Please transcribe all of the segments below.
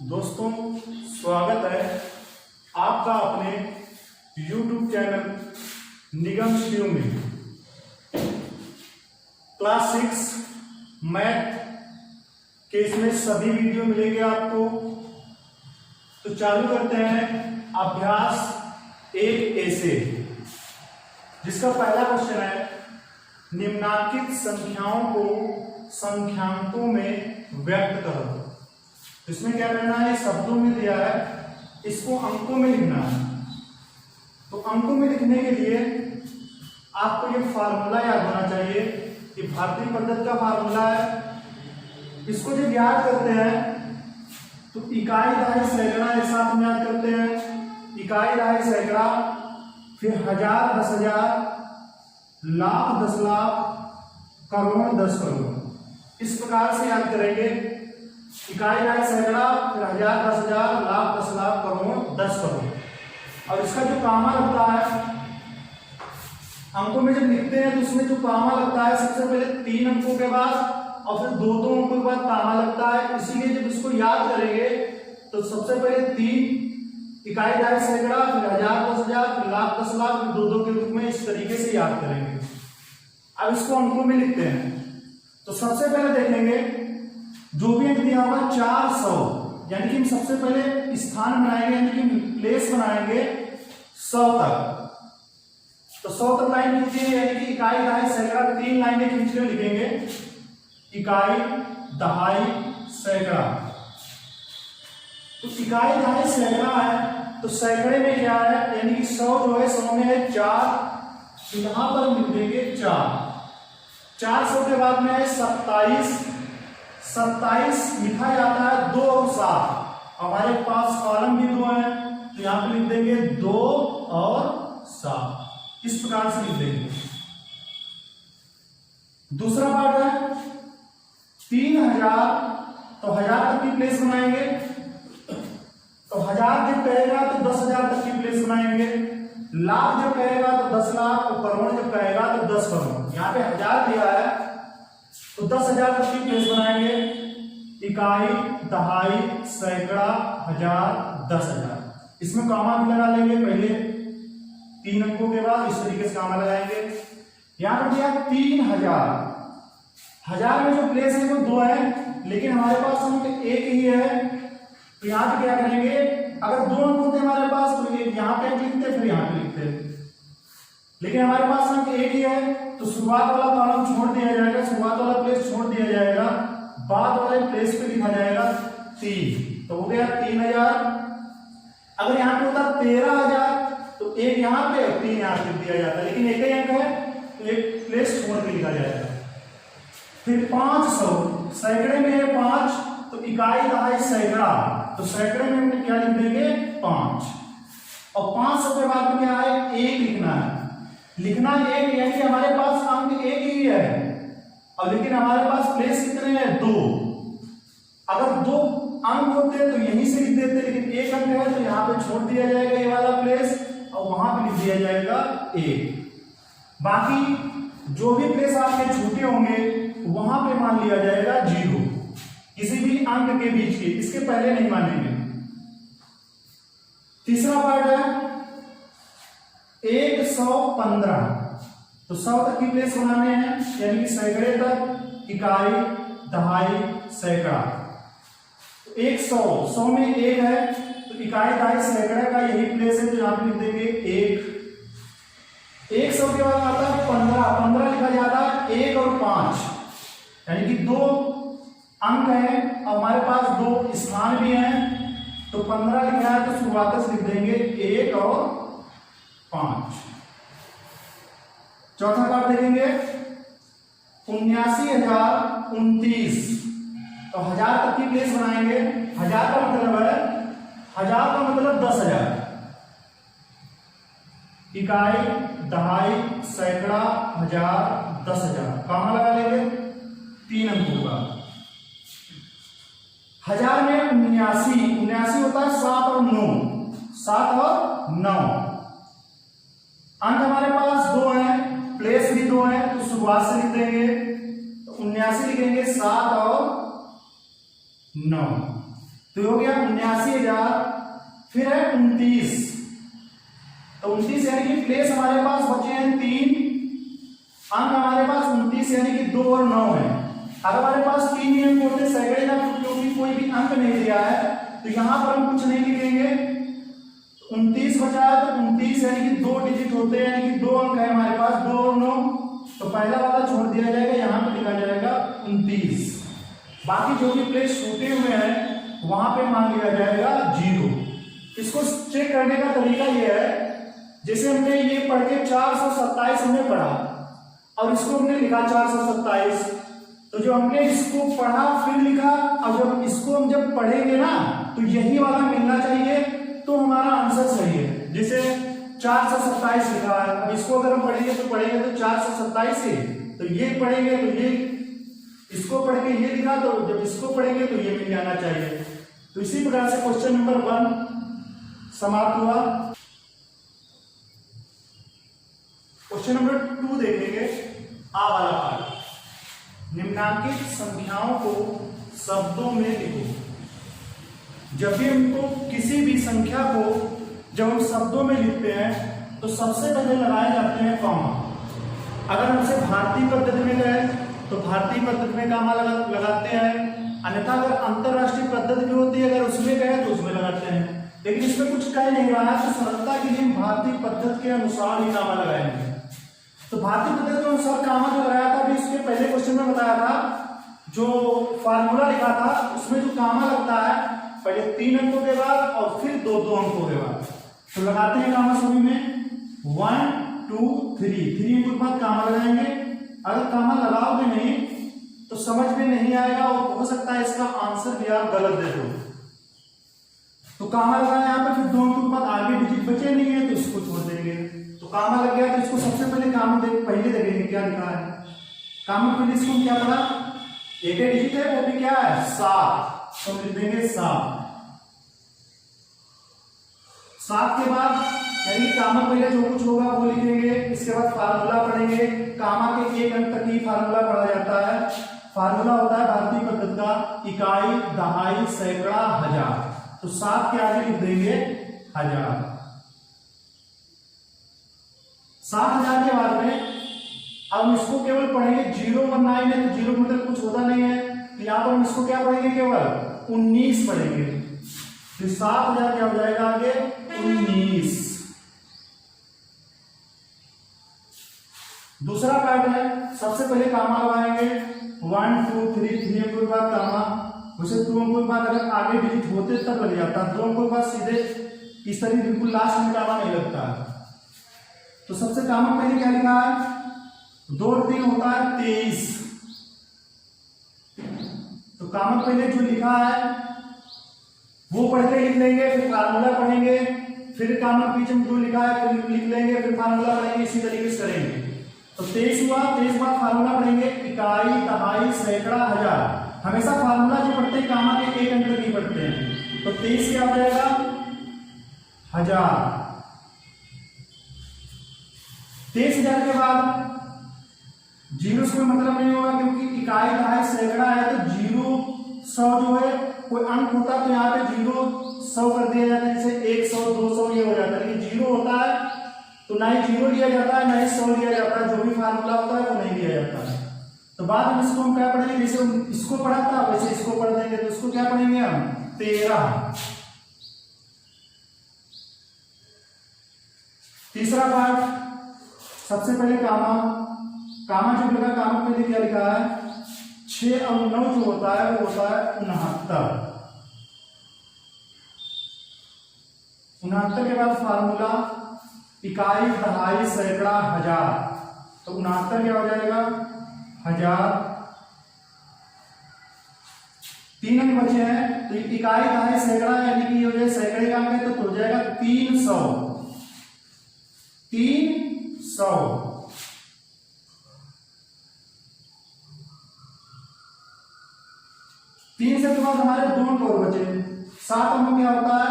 दोस्तों, स्वागत है आपका अपने YouTube चैनल निगम शिव में। क्लास 6 मैथ के इसमें सभी वीडियो मिलेंगे आपको। तो चालू करते हैं अभ्यास 1A से, जिसका पहला क्वेश्चन है निम्नांकित संख्याओं को संख्यांकों में व्यक्त करो। इसमें क्या करना है, शब्दों में दिया है, इसको अंकों में लिखना है। तो अंकों में लिखने के लिए आपको ये फार्मूला याद होना चाहिए। ये भारतीय पद्धति का फार्मूला है। इसको जब याद करते हैं तो इकाई दहाई सैकड़ा एक साथ में याद करते हैं। इकाई दहाई सैकड़ा, फिर हजार, 10,000, लाख, 10 लाख, करोड़, 10 करोड़। इस प्रकार से याद करेंगे। इकाई दहाई सैकड़ा, फिर हजार, 10,000, लाख, 10 लाख, करोड़, 10 करोड़। और इसका जो कामा लगता है, अंकों में जब लिखते हैं तो इसमें जो कामा लगता है, सबसे पहले 3 अंकों के बाद और फिर 2-2 अंकों के बाद कामा लगता है। इसीलिए जब इसको याद करेंगे तो सबसे पहले 3 इकाई दहाई सैकड़ा, फिर हजार, 10,000, फिर लाख, 10 लाख, फिर 2-2 के रूप में इस तरीके से याद करेंगे। अब इसको अंकों में लिखते हैं। तो सबसे पहले देखेंगे जो भी अंक दिया होगा 400, यानी कि हम सबसे पहले स्थान बनाएंगे, यानी कि प्लेस बनाएंगे 100 तक। तो 100 तक लाइन खींचेंगे, यानी कि इकाई दहाई सैकड़ा 3 लाइनें खींच कर लिखेंगे। इकाई दहाई सैकड़ा, तो इकाई दहाई सैकड़ा है तो सैकड़े में क्या है, यानी कि 100 जो है 100 में है 4, तो यहां पर लिख देंगे 4। 400 के बाद में है 27। 27 लिखा जाता है 2 और 7। हमारे पास कॉलम भी 2 है, तो यहां पे लिख देंगे 2 और 7। इस प्रकार से लिख देंगे। दूसरा पार्ट है 3000, तो 1000 तक की प्लेस बनाएंगे। तो 1000 जब कहेगा तो 10,000 तक की प्लेस बनाएंगे। लाख जब कहेगा तो 10 लाख, और करोड़ जब कहेगा तो 10 करोड़। यहाँ पे 1000 दिया है तो 10,000 तक की प्लेस बनाएंगे। इकाई दहाई सैकड़ा हजार 10,000। इसमें कामा भी लगा लेंगे, पहले 3 अंकों के बाद इस तरीके से कामा लगाएंगे। यहां पर दिया 3000। 1000 में जो प्लेस है वो 2 है, लेकिन हमारे पास अंक 1 ही है। तो यहां पे क्या करेंगे, अगर 2 अंक होते हमारे पास तो यहां पे लिखते, फिर यहां पे लिखते, लेकिन हमारे पास अंक 1 ही है तो शुरुआत वाला कॉलम छोड़ दिया जाएगा, शुरुआत वाला प्लेस छोड़ दिया जाएगा, बाद वाले प्लेस पे लिखा जाएगा 3। तो हो गया 3000। अगर यहाँ पे होता 13,000 तो 1 यहाँ पे और 3 यहाँ पे दिया जाता, लेकिन एक ही अंक है तो एक प्लेस छोड़ के लिखा जाएगा। फिर 500, सैकड़े में है 5, तो इकाई दहाई सैकड़ा, तो सैकड़े में हमने क्या लिख देंगे 5। और 500 के बाद में क्या है, 1 लिखना है। लिखना 1, यानी कि हमारे पास अंक 1 ही है, और लेकिन हमारे पास प्लेस कितने हैं 2। अगर 2 अंक होते तो यहीं से लिख देते, लेकिन 1 अंक है तो यहाँ पे छोड़ दिया जाएगा ये वाला प्लेस, और वहां पे लिख दिया जाएगा 1। बाकी जो भी प्लेस आपके छूटे होंगे वहां पे मान लिया जाएगा 0, किसी भी अंक के बीच के, इसके पहले नहीं मानेंगे। तीसरा पार्ट है 115, तो 100 तक की प्लेस बनाने हैं, यानी कि सैकड़े तक इकाई दहाई सैकड़ा। तो 100 में 1 है तो इकाई दहाई सैकड़ा का यही प्लेस है, तो यहां पे लिख देंगे 1। 100 के बाद आता है 15 लिखा जाता है 1 और 5, यानी कि 2 अंक है और हमारे पास 2 स्थान भी हैं, तो 15 लिखा है तो शुरुआत से लिख देंगे 1 और 5। चौथा पार्ट देखेंगे 79,029, तो 1000 तक की प्लेस बनाएंगे। 1000 का मतलब है, 1000 का मतलब 10,000। इकाई दहाई सैकड़ा हजार 10,000, कामा लगा लेंगे 3 अंकों का। 1000 में 79 होता है 7 और 9, 7 और 9। अंक हमारे पास 2 है, प्लेस भी 2 है, तो शुरुआत से लिख देंगे। तो 79 लिखेंगे 7 और 9। तो हो गया 79,000। फिर है 29, तो 29 यानी कि प्लेस हमारे पास बचे हैं 3, अंक हमारे पास 29 यानी कि 2 और 9 है। अगर हमारे पास 3 ही अंक होते सैकड़े का, क्योंकि कोई भी अंक नहीं दिया है तो यहां पर हम कुछ नहीं लिखेंगे। 29 बचा है तो 29 यानी कि 2 डिजिट होते हैं, यानी कि 2 अंक है हमारे पास, 2 और 9, तो पहला वाला छोड़ दिया जाएगा, यहां पर लिखा जाएगा 29। बाकी जो भी प्लेस छूटे हुए हैं वहां पे मान लिया जाएगा 0। इसको चेक करने का तरीका यह है, जैसे हमने ये पढ़ के 427 हमने पढ़ा और इसको हमने लिखा 427, तो जो हमने इसको पढ़ा फिर लिखा, अब जब इसको हम जब पढ़ेंगे ना तो यही वाला मिलना चाहिए, तो हमारा आंसर सही है। जैसे 427 लिखा है, अब इसको अगर हम पढ़ेंगे तो 427 है, तो ये पढ़ेंगे तो ये, इसको पढ़ के ये लिखा, तो जब इसको पढ़ेंगे तो ये मिल जाना चाहिए। तो इसी प्रकार से क्वेश्चन नंबर 1 समाप्त हुआ। क्वेश्चन नंबर 2 देखेंगे, आ वाला पार्ट, निम्नांकित संख्याओं को शब्दों में लिखो। जब भी हमको किसी भी संख्या को जब हम शब्दों में लिखते हैं तो सबसे पहले लगाए जाते हैं कॉमा। अगर हमसे भारतीय पद्धति में गए तो भारतीय पद्धति में कॉमा लगाते हैं, अन्यथा अगर अंतरराष्ट्रीय पद्धति भी होती है अगर उसमें गए तो उसमें लगाते हैं। लेकिन इसमें कुछ कह नहीं रहा है, तो सरलता के लिए हम भारतीय पद्धति के अनुसार ही कॉमा लगाएंगे। तो भारतीय पद्धति के अनुसार कॉमा जो लगाया था, अभी इसके पहले क्वेश्चन में बताया था, जो फार्मूला लिखा था उसमें जो कॉमा लगता है पहले 3 अंकों के बाद और फिर 2 अंकों के बाद, तो लगाते हैं कॉमा सभी में 1 2 3, 3 अंकों के बाद कॉमा लगाएंगे। अगर कॉमा लगाओगे नहीं तो समझ में नहीं आएगा और हो सकता है इसका आंसर भी आप गलत दे दो। तो कॉमा लगाया यहाँ पे, फिर 2 अंकों के बाद आगे डिजिट बचे नहीं है तो इसको छोड़ देंगे। तो कॉमा लग गया तो इसको सबसे पहले कॉमा पहले देखेंगे क्या लिखा है। कॉमा पहले इसको क्या पढ़ा, एक डिजिट है वो भी क्या है 7, तो लिख देंगे 7। 7 के बाद यानी कॉमा पहले जो कुछ होगा वो लिखेंगे, इसके बाद फार्मूला पढ़ेंगे। कॉमा के 1 अंक तक ही फार्मूला पढ़ा जाता है। फार्मूला होता है भारतीय पद्धति का इकाई, दहाई, सैकड़ा, हजार। तो 7 के आगे लिख देंगे 1000। 7000 के बाद में अब हम इसको केवल पढ़ेंगे 019 है, तो 0 मतलब कुछ होता नहीं है, तो यहां पर हम इसको क्या पढ़ेंगे, केवल 19 पढ़ेंगे। तो 7000 क्या हो जाएगा आगे 19। दूसरा पार्ट है, सबसे पहले कॉमा लगाएंगे 1 2 3, 3 अंकों के बाद कॉमा, उसे 2 अंकों के बाद अगर आगे डिजिट होते तब लग जाता, 2 अंकों के बाद सीधे इस तरह बिल्कुल लास्ट में कॉमा नहीं लगता। तो सबसे कॉमा पहले क्या लिखा है, 2 और 3 होता है 23। तो कॉमा पहले जो लिखा है वो पढ़ के लिख लेंगे, फिर फार्मूला पढ़ेंगे, फिर कॉमा पीछे में जो लिखा है फिर लिख लेंगे, फिर फार्मूला पढ़ेंगे, इसी तरीके से करेंगे। तो 23 हुआ, 23 बाद फार्मूला पढ़ेंगे इकाई, दहाई, सैकड़ा, हजार। हमेशा फार्मूला जो पढ़ते हैं कॉमा के 1 अंक तक ही पढ़ते हैं। तो 23 क्या हो जाएगा 1000। 23,000 के बाद जीरो से कोई मतलब नहीं होगा, क्योंकि इकाई, दहाई, सैकड़ा है, तो 0 100 जो है कोई अंक होता है तो यहाँ पे 0 100 कर दिया जाता है, जैसे 100 200 ये हो जाता है। लेकिन 0 होता है तो ना ही 0 लिया जाता है ना ही 100 लिया जाता है, जो भी फार्मूला होता है वो नहीं लिया जाता है। तो बाद में इसको हम क्या पढ़ेंगे, जैसे इसको पढ़ा था वैसे इसको पढ़ देंगे। तो इसको क्या पढ़ेंगे हम 13। तीसरा पार्ट, सबसे पहले कामा जो लगा, कामा पहले क्या लिखा है 6 और 9 जो होता है वो होता है 69। 69 के बाद फार्मूला इकाई, दहाई, सैकड़ा, हजार। तो 69 क्या हो जाएगा 1000। 3 अंक बचे हैं, तो इकाई, दहाई, सैकड़ा यानी कि हो जाए सैकड़े का अंक है तो हो जाएगा 300। 300 3 से के बाद हमारे 2 अंक और बचे। 7 अंक क्या होता है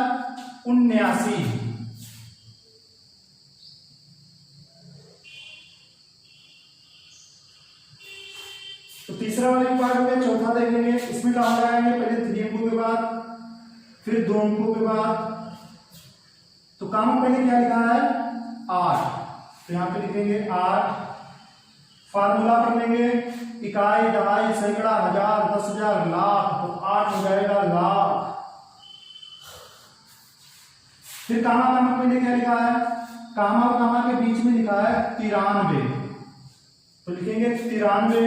79। तो तीसरा वाले पार्ट हो गया। चौथा देखेंगे, इसमें क्या हो जाएंगे, पहले 3 अंकों के बाद फिर 2 अंकों के बाद, तो काम पहले क्या लिखा है 8, तो यहां पे लिखेंगे 8। फार्मूला कर लेंगे, इकाई, दहाई, सैकड़ा, हजार, 10,000, लाख, तो 8 हो जाएगा लाख। फिर कामा कामा पहले क्या लिखा है, कामा और कामा के बीच में लिखा है 93, तो लिखेंगे 93।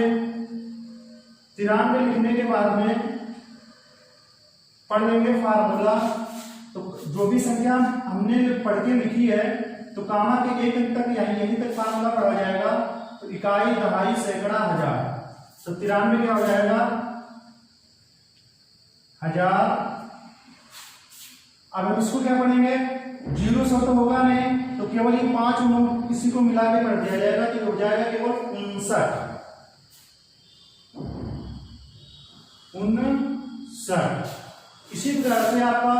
93 लिखने के बाद में पढ़ लेंगे फार्मूला। तो जो भी संख्या हमने पढ़ के लिखी है, तो कामा के एक अंक तक यहीं तक फार्मूला पढ़ा जाएगा। तो इकाई, दहाई, सैकड़ा, हजार, तो 93 क्या हो जाएगा 1000। अब हम इसको क्या पढ़ेंगे, 0 100 तो होगा नहीं, तो केवल ये 5 नोट किसी को मिला के कर दिया जाएगा, तो हो जाएगा केवल 59। इसी तरह से आपका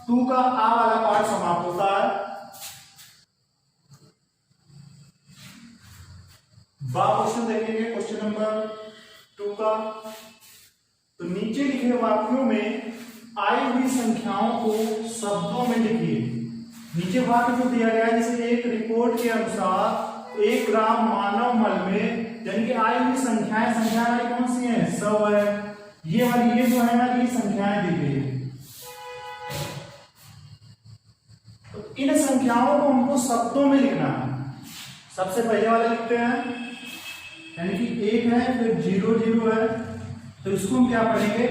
2 का आ वाला पार्ट समाप्त होता है। क्वेश्चन देखेंगे, क्वेश्चन नंबर 2 का। तो नीचे लिखे वाक्यों में आई हुई संख्याओं को शब्दों में लिखिए। नीचे वाक्य जो दिया गया है, जैसे एक रिपोर्ट के अनुसार 1 ग्राम मानव मल में, यानी कि आई हुई संख्याएं, संख्या वाली कौन सी है 100 है, ये वाली, ये जो है ना, ये संख्याएं दी गई है। तो इन संख्याओं को हमको शब्दों में लिखना है। सबसे पहले वाला लिखते हैं, यानी कि 1 है, फिर 0 0 है, तो इसको हम क्या पढ़ेंगे,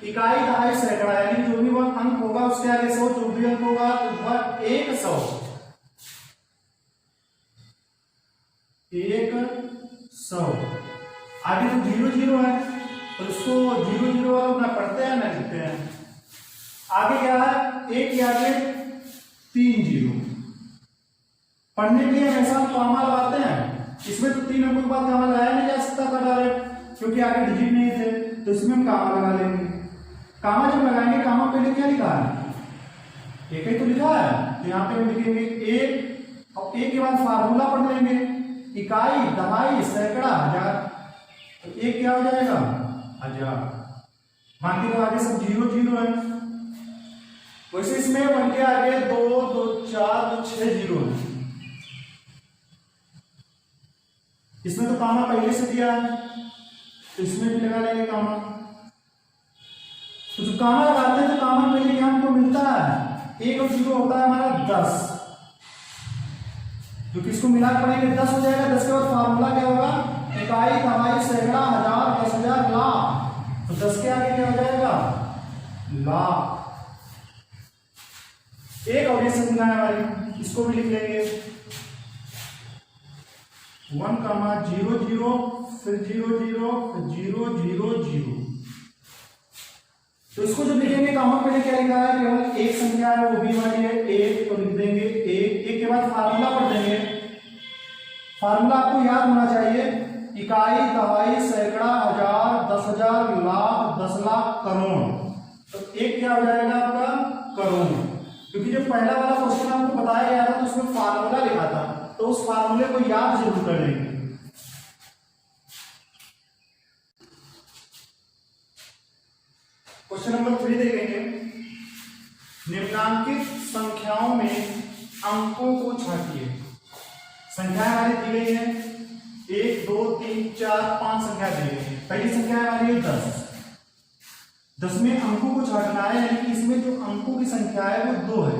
इकाई, दहाई, सैकड़ा, यानी जो भी वह अंक होगा उसके आगे 100, जो भी अंक होगा वह 100। 100 आगे तो 0 0 है, तो इसको 0 0 वाला ना पढ़ते हैं ना लिखते हैं। आगे क्या है, 1 के आगे 3 0। पढ़ने के लिए हमेशा हम कामा लगाते हैं। इसमें तो 3 अंकों के बाद कामा लगाया नहीं जा सकता था डायरेक्ट, क्योंकि आगे डिजिट नहीं थे, तो इसमें हम कामा लगा लेंगे। कामा जब लगाएंगे, कामा पहले क्या लिखा है, एक ही तो लिखा है, तो यहाँ पे हम लिखेंगे 1, और 1 के बाद फार्मूला पढ़ लेंगे, इकाई, दहाई, सैकड़ा, हजार, तो 1 क्या हो जाएगा 1000। बाकी तो आगे सब 0 0 है। वैसे इसमें 1 के आगे 2 2 4 2 6 0 है। इसमें तो कामा पहले से दिया है, तो इसमें भी लगा लेंगे कामा। तो जो कामा लगाते हैं, तो कामा पहले क्या हमको मिलता है, 1 और 0 होता है हमारा 10, जो कि इसको मिला पड़ेंगे 10 हो जाएगा। 10 के बाद फार्मूला क्या होगा, इकाई, दहाई, सैकड़ा, हजार, 10,000, लाख, तो 10 के आगे क्या हो जाएगा लाख। एक और ये संख्या है हमारी, इसको भी लिख लेंगे 1 0 0, फिर 0 0, फिर 0 0 0। तो इसको जब लिखेंगे, कामा पहले क्या लिखा है, केवल एक संख्या है, वो भी वाली है 1, तो लिख देंगे 1। 1 के बाद फार्मूला पढ़ देंगे। फार्मूला आपको याद होना चाहिए, इकाई, दहाई, सैकड़ा, हजार, 10,000, लाख, 10 लाख, करोड़। तो 1 क्या हो जाएगा आपका करोड़, क्योंकि जब पहला वाला क्वेश्चन आपको बताया गया था, तो उसमें फार्मूला लिखा था, तो उस फार्मूले को याद जरूर कर लेंगे। क्वेश्चन नंबर 3 देखेंगे, निम्नांकित संख्याओं में अंकों को छांटिए। संख्याएं हमारी दी गई है, 1 2 3 4 5 संख्या दी गई है। पहली संख्या हमारी है 10। 10 में अंकों को छांटना है, यानी कि इसमें जो अंकों की संख्या है वो 2 है,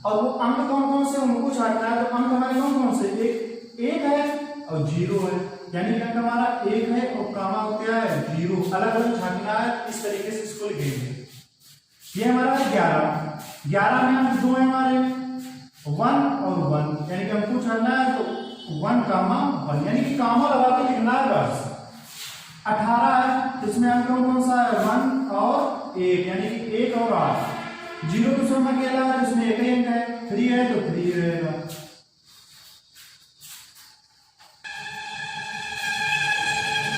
और वो अंक कौन कौन से उनको छांटना है। तो अंक हमारे कौन कौन से, एक है और 0 है, यानी कि अंक हमारा 1 है और कामा क्या है 0, अलग अलग छांटना है। इस तरीके से इसको लिखेंगे। ये हमारा 11 में अंक 2 है हमारे, 1 और 1, यानी कि हमको छांटना है, तो 1 कामा 1, यानी कि कामा लगा के लिखना है बस। 18 है, तो इसमें अंक कौन सा है 1 और 1, यानी कि 1 और 8। 0 तो स्वयं अकेला है, इसमें एक ही अंक है। 3 है तो 3 रहेगा।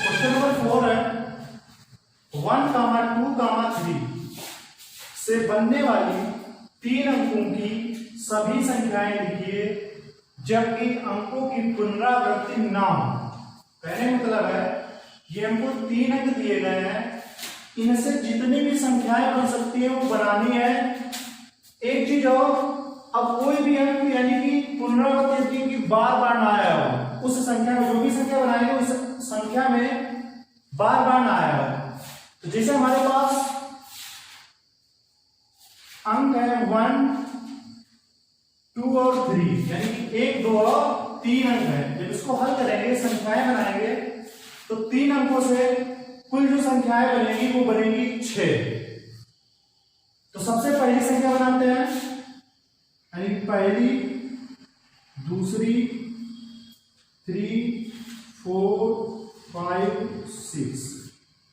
क्वेश्चन नंबर 4 है, 1 2 3 से बनने वाली 3 अंकों की सभी संख्याएं लिखिए जबकि अंकों की पुनरावृत्ति ना हो। कहने मतलब है, ये हमको 3 अंक दिए गए हैं, इनसे जितनी भी संख्याएं बन सकती है वो बनानी है, जाओ, अब कोई भी अंक यानी कि पुनरावृत्ति की बार बार ना आया हो उस संख्या में, जो भी संख्या बनाएंगे उस संख्या में बार बार ना आया हो। तो जैसे हमारे पास अंक है 1, 2 और 3, यानी कि 1, 2 और 3 अंक है। जब इसको हल करेंगे, संख्याएं बनाएंगे, तो 3 अंकों से कुल जो संख्याएं बनेगी वो बनेगी 6। तो सबसे पहली संख्या बनाते हैं, यानी पहली, दूसरी, 3, 4, 5, 6,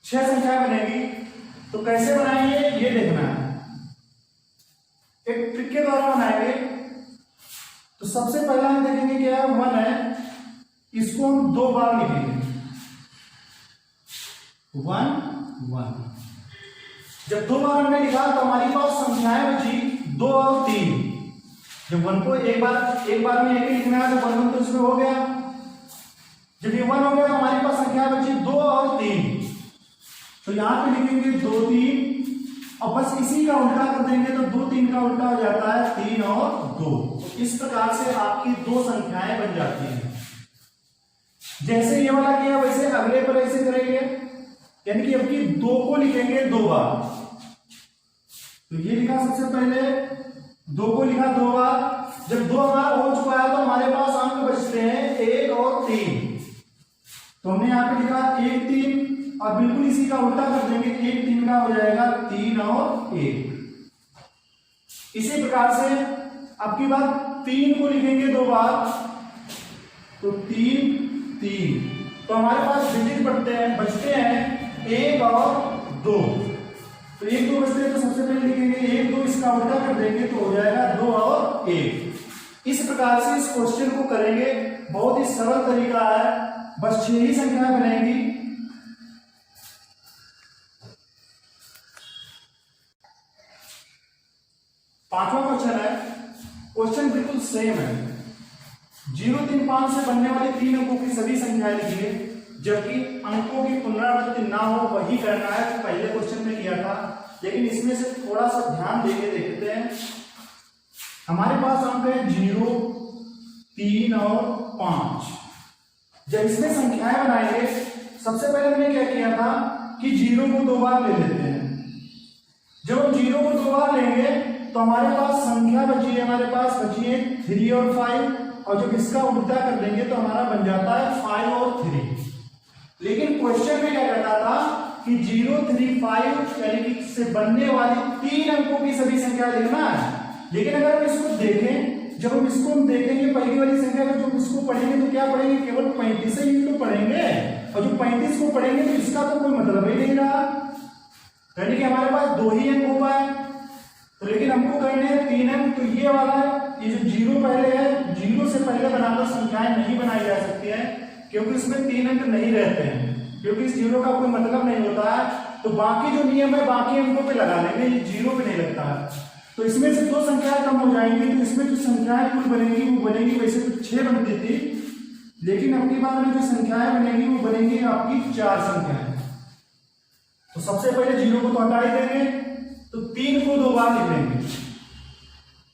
6 संख्याएं बनेगी। तो कैसे बनाएंगे ये देखना है, एक ट्रिक के द्वारा बनाएंगे। तो सबसे पहला हम देखेंगे क्या है, 1 है, इसको हम 2 बार लिखेंगे, 1, 1। जब 2 बार हमने लिखा तो हमारी पास संख्याएं बची 2 और 3। जब 1 को एक बार में एक ही लिखना है तो 1 तो इसमें हो गया। जब ये 1 हो गया तो हमारी पास संख्या बची 2 और 3। तो यहां पे लिखेंगे 2, 3 और बस इसी का उल्टा कर देंगे तो 2, 3 का उल्टा हो जाता है 3 और 2। तो इस प्रकार से आपकी 2 संख्याएं बन जाती हैं। जैसे ये वाला किया वैसे अगले पर ऐसे करेंगे, यानी कि अब की 2 को लिखेंगे 2 बार। तो ये लिखा सबसे पहले, 2 को लिखा 2 बार। जब 2 हमारा हो चुका है तो हमारे पास अंक बचते हैं 1 और 3। तो हमने यहां पे लिखा 1, 3 और बिल्कुल इसी का उल्टा कर देंगे, 1, 3 का हो जाएगा 3 और 1। इसी प्रकार से अब की बार 3 को लिखेंगे 2 बार, तो 3, 3। तो हमारे पास डिजिट बचते हैं 1 और 2। तो 1, 2 बचते हैं तो सबसे पहले लिखेंगे 1, 2, इसका उल्टा कर देंगे तो हो जाएगा 2 और 1। इस प्रकार से इस क्वेश्चन को करेंगे, बहुत ही सरल तरीका है, बस 6 ही संख्याएं बनेंगी। पांचवा क्वेश्चन है, क्वेश्चन बिल्कुल सेम है। 0, 3, 5 से बनने वाले 3 अंकों की सभी संख्याएं लिखिए, जबकि अंकों की पुनरावृत्ति ना हो वही करना है। तो पहले क्वेश्चन में किया था, लेकिन इसमें से थोड़ा सा ध्यान देके देखते हैं। हमारे पास अंक है 0, 3 और 5। जब इसमें संख्याएं बनाएंगे, सबसे पहले हमने क्या किया था कि 0 को 2 बार ले लेते हैं। जब हम 0 को 2 बार लेंगे तो हमारे पास संख्या बची है, हमारे पास बची है 3 और 5, और जब इसका उल्टा कर देंगे तो हमारा बन जाता है 5 और 3। लेकिन क्वेश्चन में क्या कहता था कि 0, 3, 5 यानी कि से बनने वाली 3 अंकों की सभी संख्या लिखना है। लेकिन अगर हम इसको देखें, जब हम इसको देखेंगे पहली वाली संख्या में, जब इसको पढ़ेंगे तो क्या पढ़ेंगे, केवल 35 ही तो पढ़ेंगे, और जो 35 को पढ़ेंगे तो इसका तो कोई मतलब ही नहीं रहा, यानी कि हमारे पास 2 ही अंक हो पाए। तो लेकिन हमको करने हैं 3 अंक। तो ये वाला ये जो 0 पहले है, 0 से पहले बनाकर संख्याएं नहीं बनाई जा सकती है, क्योंकि इसमें 3 अंक नहीं रहते हैं, क्योंकि इस 0 का कोई मतलब नहीं होता है। तो बाकी जो नियम है बाकी अंकों पे लगा लेंगे, ये 0 पे नहीं लगता है। तो इसमें से 2 संख्याएं कम हो जाएंगी, तो इसमें जो संख्याएं कुल बनेंगी वो बनेगी, वैसे तो 6 बनती थी, लेकिन अपनी बार में जो संख्याएं बनेंगी वो बनेंगी आपकी 4 संख्याएं। तो सबसे पहले 0 को तो हटा ही देंगे, तो 3 को 2 बार लिखेंगे।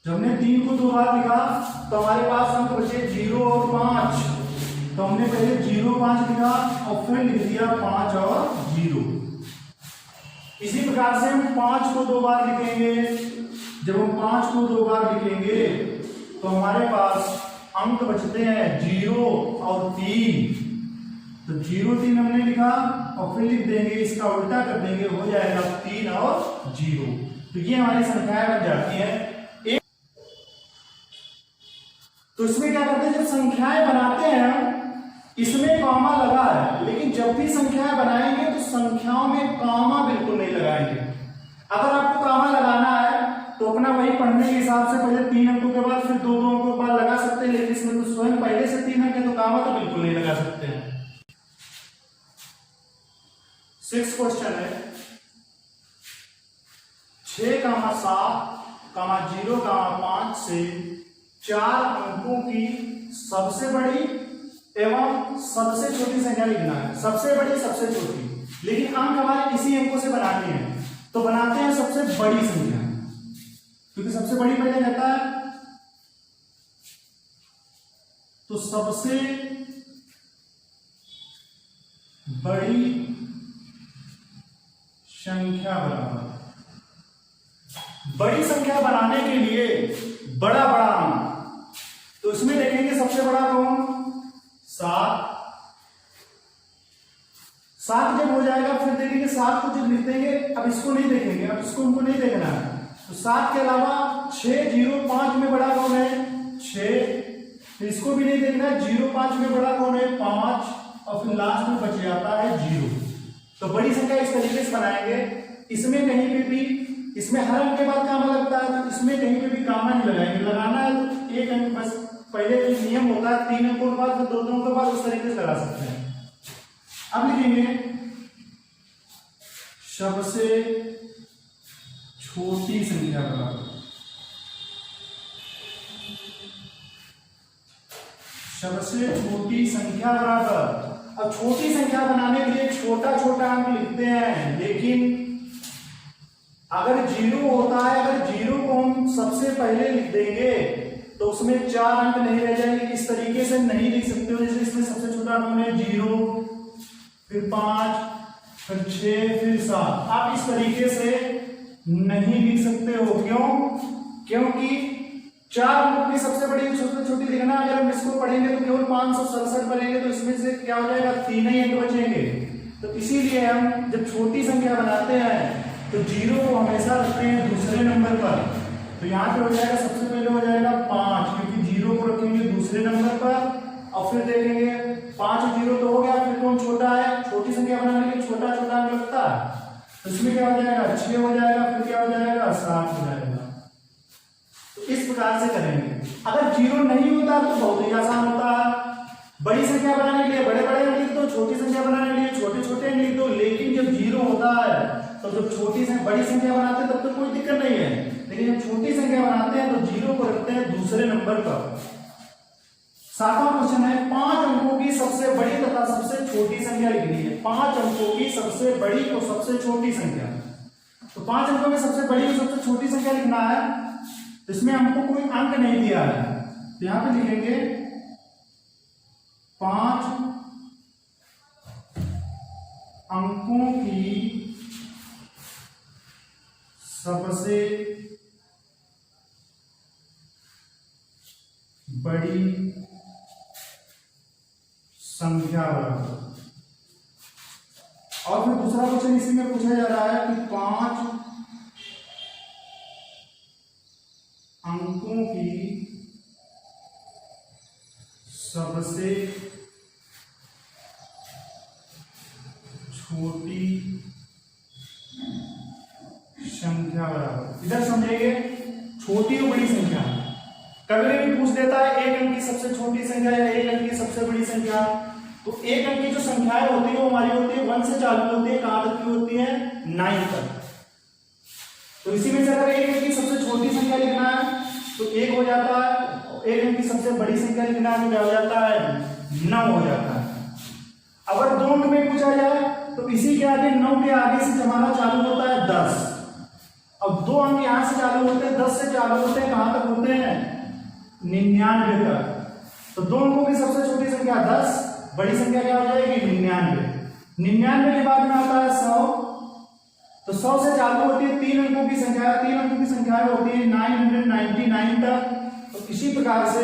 जब हमने 3 को 2 बार लिखा तो हमारे पास अंक बचे 0 और 5। तो हमने पहले 0, 5 लिखा और फिर लिख दिया 5 और 0। इसी प्रकार से हम 5 को 2 बार लिखेंगे। जब हम 5 को 2 बार लिखेंगे तो हमारे पास अंक बचते हैं 0 और 3। तो 0, 3 हमने लिखा और फिर लिख देंगे, इसका उल्टा कर देंगे, हो जाएगा 3 और 0। तो ये हमारी संख्याएं बन जाती है। तो इसमें क्या करते हैं, जब संख्याएं बनाते हैं इसमें कॉमा लगा है, लेकिन जब भी संख्याएं बनाएंगे तो संख्याओं में कॉमा बिल्कुल नहीं लगाएंगे। अगर आपको कॉमा लगाना है तो अपना वही पढ़ने के हिसाब से पहले 3 अंकों के बाद फिर 2 अंकों के बाद लगा सकते हैं, लेकिन इसमें तो स्वयं पहले से 3 अंक है तो कॉमा तो बिल्कुल नहीं लगा सकते हैं। 6 क्वेश्चन है, 6, 7, 0, 5 से 4 अंकों की सबसे बड़ी एवं सबसे छोटी संख्या लिखना है। सबसे बड़ी, सबसे छोटी, लेकिन अंक हमारे इसी अंकों से बनाने हैं, तो बनाते हैं सबसे बड़ी संख्या। क्योंकि सबसे बड़ी पहले रहता है, तो सबसे बड़ी संख्या बराबर, बड़ी संख्या बनाने के लिए बड़ा बड़ा अंक, तो इसमें देखेंगे सबसे बड़ा कौन, 7। 7 जब हो जाएगा फिर देखेंगे 7 को जब लिख देंगे, अब इसको नहीं देखेंगे, अब इसको हमको नहीं देखना है, तो 7 के अलावा 6, 0, 5 में बड़ा कौन है, 6, तो इसको भी नहीं देखना है, 0, 5 में बड़ा कौन है, 5, और फिर लास्ट में बच जाता है 0। तो बड़ी संख्या इस तरीके से बनाएंगे, इसमें कहीं पे भी, इसमें हर अंक के बाद कामा लगता है, तो इसमें कहीं पे भी कामा नहीं लगाएंगे, लगाना है तो एक अंक बस, पहले जो नियम होता है 3 अंकों के बाद फिर 2 अंकों के बाद उस तरीके से लगा सकते हैं। अब लिखेंगे सबसे छोटी संख्या बराबर, सबसे छोटी संख्या बराबर। अब छोटी संख्या बनाने के लिए छोटा छोटा अंक लिखते हैं, लेकिन अगर 0 होता है, अगर 0 को हम सबसे पहले लिख देंगे तो उसमें 4 अंक नहीं रह जाएंगे, इस तरीके से नहीं लिख सकते हो। जैसे इसमें सबसे छोटा अंक है 0, फिर 5, फिर 6, फिर 7, आप इस तरीके से नहीं लिख सकते हो। क्यों? क्योंकि 4 अंकों की सबसे बड़ी सबसे छोटी लिखना, अगर हम इसको पढ़ेंगे तो केवल 567 बनेंगे, तो इसमें से क्या हो जाएगा, 3 ही अंक बचेंगे। तो इसीलिए हम जब छोटी संख्या बनाते हैं तो 0 को हमेशा रखते हैं दूसरे नंबर पर। तो यहाँ पे हो जाएगा, सबसे पहले हो जाएगा 5, क्योंकि 0 को रखेंगे दूसरे नंबर पर, और फिर देखेंगे 5 और 0 तो हो गया, फिर कौन छोटा है, छोटी संख्या बनाने के लिए छोटा छोटा अंक लगता है, तो इसमें क्या हो जाएगा, 6 हो जाएगा, फिर क्या हो जाएगा, 7 हो जाएगा। तो इस प्रकार से करेंगे। अगर 0 नहीं होता तो बहुत ही आसान होता है, बड़ी संख्या बनाने के लिए बड़े बड़े अंक लिख दो, छोटी संख्या बनाने के लिए छोटे छोटे अंक लिख दो। लेकिन जब 0 होता है तो जब बड़ी संख्या बनाते हैं तब तो कोई दिक्कत नहीं है, लेकिन जब छोटी संख्या बनाते हैं तो 0 को रखते हैं दूसरे नंबर पर। 7वां क्वेश्चन है, 5 अंकों की सबसे बड़ी तथा सबसे छोटी संख्या लिखनी है। 5 अंकों की सबसे बड़ी और सबसे छोटी संख्या, तो 5 अंकों में सबसे बड़ी और सबसे छोटी संख्या लिखना है, तो इसमें हमको कोई अंक नहीं दिया है, तो यहां पे लिखेंगे 5 अंकों की सबसे बड़ी संख्या बराबर। और फिर दूसरा क्वेश्चन इसी में पूछा जा रहा है कि 5 अंकों की सबसे छोटी संख्या बराबर। इधर समझेंगे छोटी और बड़ी संख्या, कभी भी पूछ देता है 1 अंक की सबसे छोटी संख्या या 1 अंक की सबसे बड़ी संख्या, तो 1 अंक की जो संख्याएं होती है वो हमारी होती है 1 से चालू होती है, कहां तक की होती है, 9 तक। तो इसी में से अगर 1 अंक की सबसे छोटी संख्या लिखना है तो 1 हो जाता है, 1 अंक की सबसे बड़ी संख्या लिखना है तो क्या हो जाता है, 9 हो जाता है। अगर 2 अंक में पूछा जाए तो इसी के आगे 9 के आगे से हमारा चालू होता है 10। अब 2 अंक यहां से चालू होते हैं, 10 से चालू होते हैं, कहां तक होते हैं, 99 तक। तो 2 अंकों की सबसे छोटी संख्या 10, बड़ी संख्या क्या हो जाएगी, 99। 99 के बाद में आता है 100, तो 100 से चालू होती है 3 अंकों की संख्या, 3 अंकों की संख्या होती है 999 तक। तो इसी प्रकार से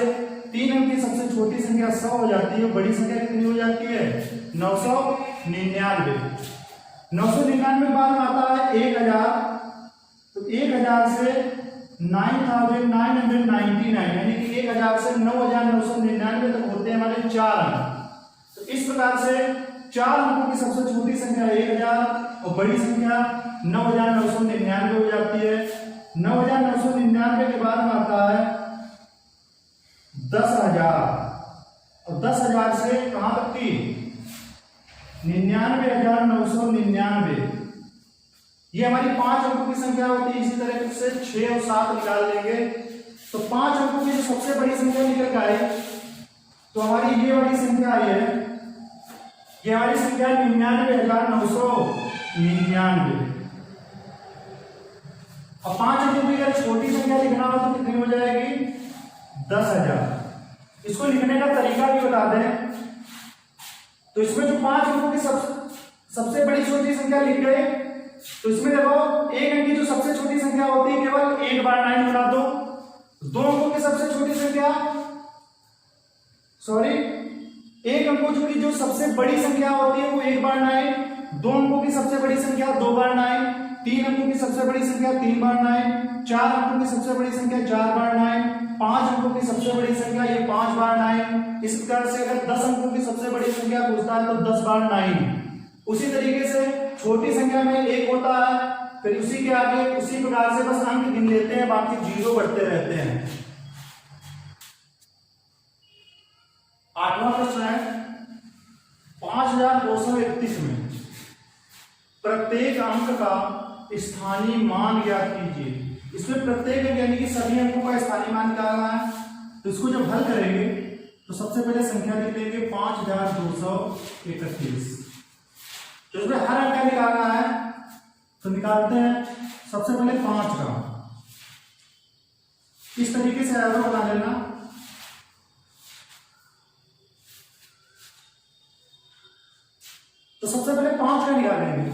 3 अंक की सबसे छोटी संख्या 100 हो जाती है, बड़ी संख्या कितनी हो जाती है, 999। 999 बाद में आता है 1000, तो 1000 से 9999 यानी कि 1000 से 9999 तक होते हैं हमारे 4 अंक। तो इस प्रकार से 4 अंकों की सबसे छोटी संख्या 1000 और बड़ी संख्या 9999 हो जाती है। 9999 के बाद में आता है 10,000, और 10,000 से कहां तक की, 99,999। ये हमारी 5 अंकों की संख्या होती है। इसी तरह से 6 और 7 निकाल लेंगे तो 5 अंकों की जो सबसे बड़ी संख्या निकल के आई तो हमारी ये वाली संख्या आई है, ये हमारी संख्या 99,999। अब 5 अंकों की अगर छोटी संख्या लिखना हो तो कितनी हो जाएगी? 10,000। इसको लिखने का तरीका भी बता दें। तो इसमें जो 5 अंकों की सबसे बड़ी छोटी संख्या लिख गए, तो इसमें देखो 1 अंक की जो सबसे छोटी संख्या होती है केवल एक बार 9 बना दो। 2 अंकों की सबसे छोटी संख्या, सॉरी 1 अंकों की जो सबसे बड़ी संख्या होती है वो एक बार 9, 2 अंकों की सबसे बड़ी संख्या 2 बार 9, 3 अंकों की सबसे बड़ी संख्या 3 बार 9, 4 अंकों की सबसे बड़ी संख्या 4 बार 9, 5 अंकों की सबसे बड़ी संख्या ये 5 बार 9। इस प्रकार से अगर 10 अंकों की सबसे बड़ी संख्या पूछता है तो 10 बार 9। उसी तरीके से छोटी संख्या में 1 होता है, फिर उसी के आगे उसी प्रकार से बस अंक गिन लेते हैं, बाकी 0 बढ़ते रहते हैं। 8वां प्रश्न है 5231 में प्रत्येक अंक का स्थानीय मान ज्ञात कीजिए। इसमें प्रत्येक अंक यानी कि सभी अंकों का स्थानीय मान निकालना है। तो इसको जब हल करेंगे तो सबसे पहले संख्या लिख लेंगे 5231। तो इसमें हर अंक का निकालना है, तो निकालते हैं। सबसे पहले 5 का इस तरीके से एरो बना लेना। तो सबसे पहले 5 का निकालेंगे।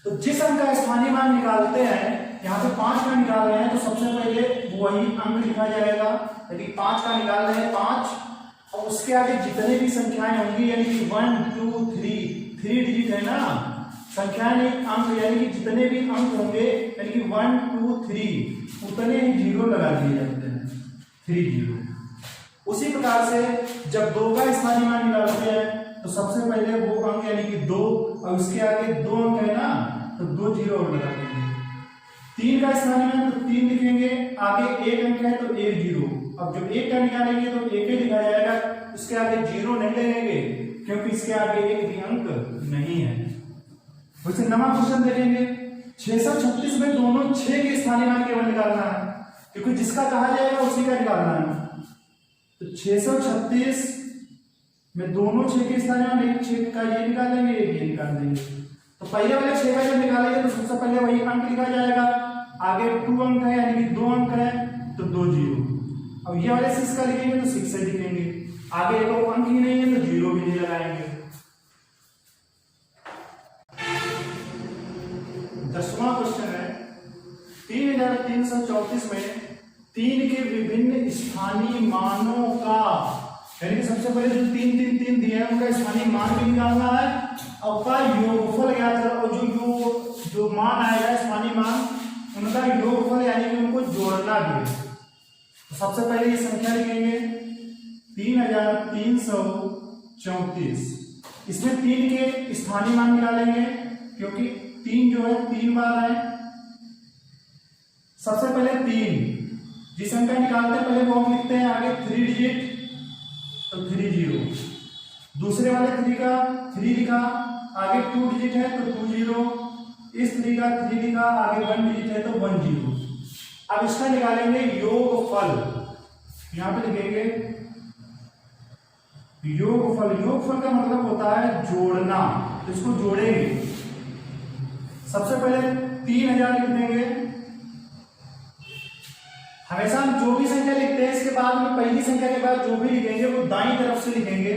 तो जिस अंक का स्थानीय मान निकालते हैं, यहाँ पे 5 का निकाल रहे हैं, तो सबसे पहले वही अंक लिखा जाएगा। यदि 5 का निकाल रहे हैं 5, और उसके आगे जितने भी संख्याएं होंगी यानी कि 1 2 3 डिजिट है ना संख्याएं, अंक यानी कि जितने भी अंक होंगे यानी कि 1 2 3 उतने ही 0 लगा दिए जाते हैं, 3 0। उसी प्रकार से जब 2 का स्थानीय मान निकालते हैं तो सबसे पहले वो अंक यानी कि 2, और उसके आगे 2 अंक है ना तो 2 0 और लगा देंगे। 3 का स्थानीय मान तो 3 लिखेंगे, आगे 1 अंक है तो 1 0। अब जब 1 का निकालेंगे तो 1 ही लिखा जाएगा, उसके आगे 0 नहीं लगेंगे क्योंकि इसके आगे एक भी अंक नहीं है। वैसे नवा क्वेश्चन देखेंगे 636 में दोनों 6 के स्थानीय मान केवल निकालना है, क्योंकि जिसका कहा जाएगा उसी का निकालना है। तो 636 में दोनों 6 के स्थानीय मान, एक 6 का ये निकालेंगे, एक ये निकाल देंगे। तो पहले वाले 6 का जब निकालेंगे तो सबसे पहले वही अंक लिखा जाएगा, आगे 2 अंक है यानी कि 2 अंक है तो 2 0। अब ये वाले 6 का लिखेंगे तो 6 से लिखेंगे, आगे एक अंक ही नहीं है तो 0 भी नहीं लगाएंगे। 10वां क्वेश्चन है 3334 में 3 के विभिन्न स्थानीय मानों का, यानी कि सबसे पहले जो 3 3 3 दिए हैं उनका स्थानीय मान भी निकालना है और का योगफल ज्ञात करना। और जो मान आएगा स्थानीय मान उनका योगफल यानी कि उनको जोड़ना भी है। तो सबसे पहले ये संख्या लिखेंगे 3334। इसमें 3 के स्थानीय मान निकालेंगे क्योंकि 3 जो है 3 बार है। सबसे पहले 3 जिस संख्या निकालते हैं पहले वो हम लिखते हैं, आगे 3 डिजिट तो 3 0। दूसरे वाले 3 का 3 लिखा, आगे 2 डिजिट है तो 2 0। इस 3 का 3 लिखा, आगे 1 डिजिट है तो 1 0। अब इसका निकालेंगे योगफल। यहां पे लिखेंगे योगफल। योगफल का मतलब होता है जोड़ना, तो इसको जोड़ेंगे। सबसे पहले 3000 लिख देंगे। हमेशा हम जो भी संख्या लिखते हैं इसके बाद में पहली संख्या के बाद जो भी लिखेंगे वो दाईं तरफ से लिखेंगे।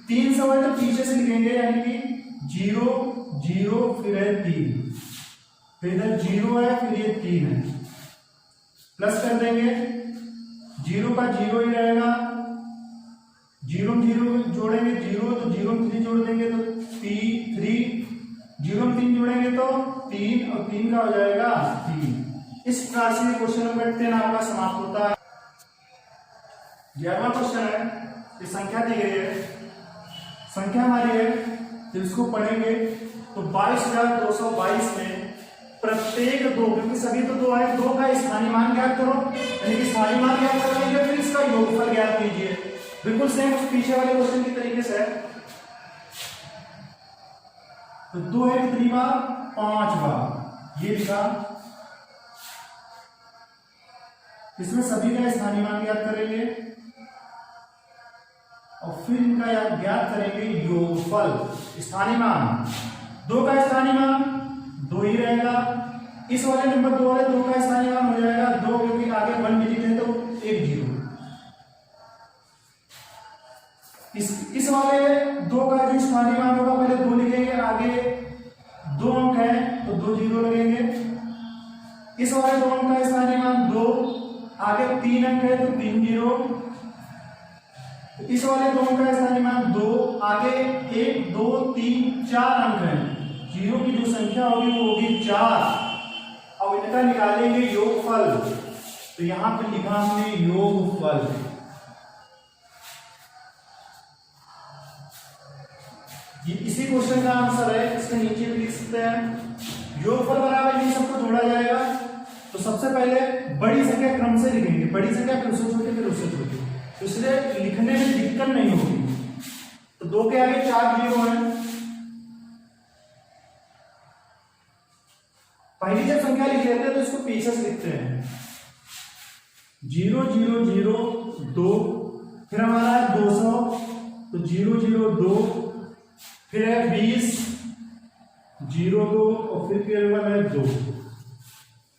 300 है तो पीछे से लिखेंगे, यानी कि 0 0 फिर है 3, फिर इधर 0 है फिर ये 3 है, प्लस कर देंगे। 0 का 0 ही रहेगा, 0 0 जोड़ेंगे 0 तो 0 3 जोड़ देंगे तो 3, 0 3 जोड़ेंगे तो 3 और 3 का हो जाएगा 3। इस प्रकार से क्वेश्चन नंबर 10 आपका समाप्त होता है। 11वां क्वेश्चन है, ये संख्या दी गई है, संख्या हमारी है, जब इसको पढ़ेंगे तो 22222 में प्रत्येक 2, क्योंकि सभी तो 2 है, 2 का स्थानीय मान ज्ञात करो, यानी कि स्थानीय मान ज्ञात करेंगे फिर इसका योगफल ज्ञात कीजिए। बिल्कुल सेम उस पीछे वाले क्वेश्चन की तरीके से है। तो 2 है कितनी बार? 5 बार, ये लिखा। इसमें सभी का स्थानीय मान ज्ञात करेंगे और फिर इनका ज्ञात करेंगे योगफल। स्थानीय मान 2 का स्थानीय मान 2 ही रहेगा। इस वाले नंबर 2 वाले 2 का स्थानीय वाले 2 का जो स्थानीय मान होगा पहले 2 लिखेंगे, आगे 2 अंक है तो 2 जीरो लगेंगे। इस वाले 2 अंक का स्थानीय मान 2, आगे 3 अंक है तो 3 जीरो। इस वाले 2 अंक का स्थानीय मान 2, आगे 1 2 3 4 अंक है, जीरो की जो संख्या होगी वो होगी 4। अब इनका निकालेंगे योगफल, तो यहां पे लिखा हमने योगफल। ये इसी क्वेश्चन का आंसर है, इसके नीचे भी लिख सकते हैं। योगफल बराबर इन सबको जोड़ा जाएगा। तो सबसे पहले बड़ी संख्या क्रम से लिखेंगे, बड़ी संख्या फिर उससे छोटी फिर उससे छोटी, तो इसलिए लिखने में दिक्कत नहीं होगी। तो 2 के आगे 4 जीरो है। पहली जब संख्या लिख लेते हैं तो इसको पीछे से लिखते हैं, 0 0 0 2, फिर हमारा है 200 तो 0 0 2, फिर है 20 0 2 और फिर केवल है 2।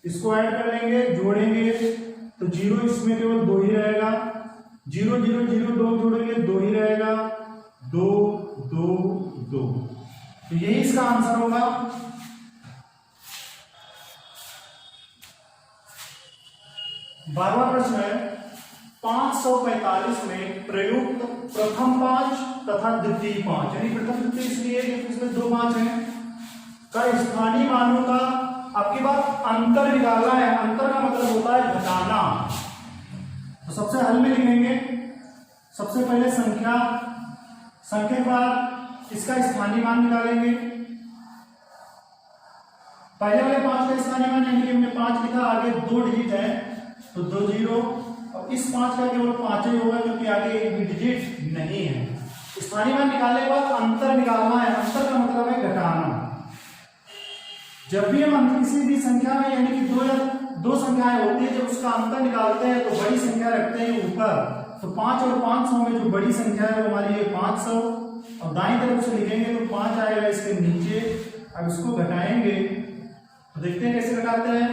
इसको ऐड कर लेंगे, जोड़ेंगे तो 0 इसमें केवल 2 ही रहेगा, 0 0 0 2 जोड़ेंगे 2 ही रहेगा, 2 2 2। तो यही इसका आंसर होगा। 12वां प्रश्न है, 545 में प्रयुक्त प्रथम 5 तथा द्वितीय 5, यानी प्रथम द्वितीय इसलिए क्योंकि इसमें 2 5 हैं, का स्थानीय मानों का आपकी बात अंतर निकालना है। अंतर का मतलब होता है घटाना। तो सबसे हल में लिखेंगे, सबसे पहले संख्या के बाद इसका स्थानीय मान निकालेंगे। पहले वाले 5 का स्थानीय मान यानी कि हमने 5 लिखा, आगे 2 डिजिट है तो 2 जीरो, और इस 5 का केवल 5 ही होगा क्योंकि आगे एक भी डिजिट नहीं है। स्थानीय मान निकालने के बाद अंतर निकालना है। अंतर का मतलब है घटाना। जब भी हम किसी भी संख्या में यानी कि 2 या 2 संख्याएं होती है, जब उसका अंतर निकालते हैं तो बड़ी संख्या रखते हैं ऊपर। तो 5 और 500 में जो बड़ी संख्या है वो हमारी है 500, और दाईं तरफ से लिखेंगे तो 5 आएगा इसके नीचे। अब इसको घटाएंगे तो देखते हैं कैसे घटाते हैं।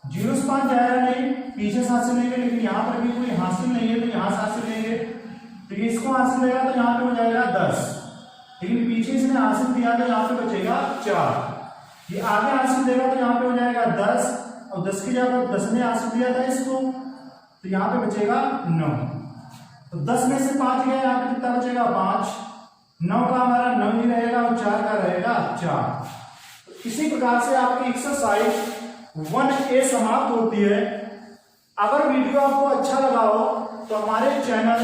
0 से 5 जाएगा नहीं, पीछे 7 से लेंगे, लेकिन यहाँ पर भी कोई हासिल नहीं है तो यहाँ 7 से लेंगे, तो ये इसको हासिल लेगा तो यहाँ पे हो जाएगा 10, लेकिन पीछे इसने हासिल दिया तो यहाँ पे बचेगा 4। ये आगे हासिल देगा तो यहाँ पे हो जाएगा 10, और 10 की जगह 10 ने हासिल दिया था इसको तो यहाँ पे बचेगा 9। तो 10 में से 5 गया, यहाँ पे कितना बचेगा 5, 9 का हमारा 9 ही रहेगा और 4 का रहेगा 4। तो इसी प्रकार से आपकी एक्सरसाइज 1A समाप्त होती है। अगर वीडियो आपको अच्छा लगा हो तो हमारे चैनल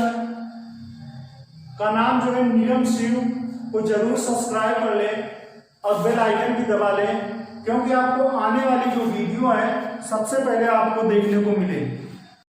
का नाम जो है नीलम शिव को जरूर सब्सक्राइब कर लें और बेल आइकन भी दबा लें, क्योंकि आपको आने वाली जो वीडियो है सबसे पहले आपको देखने को मिले।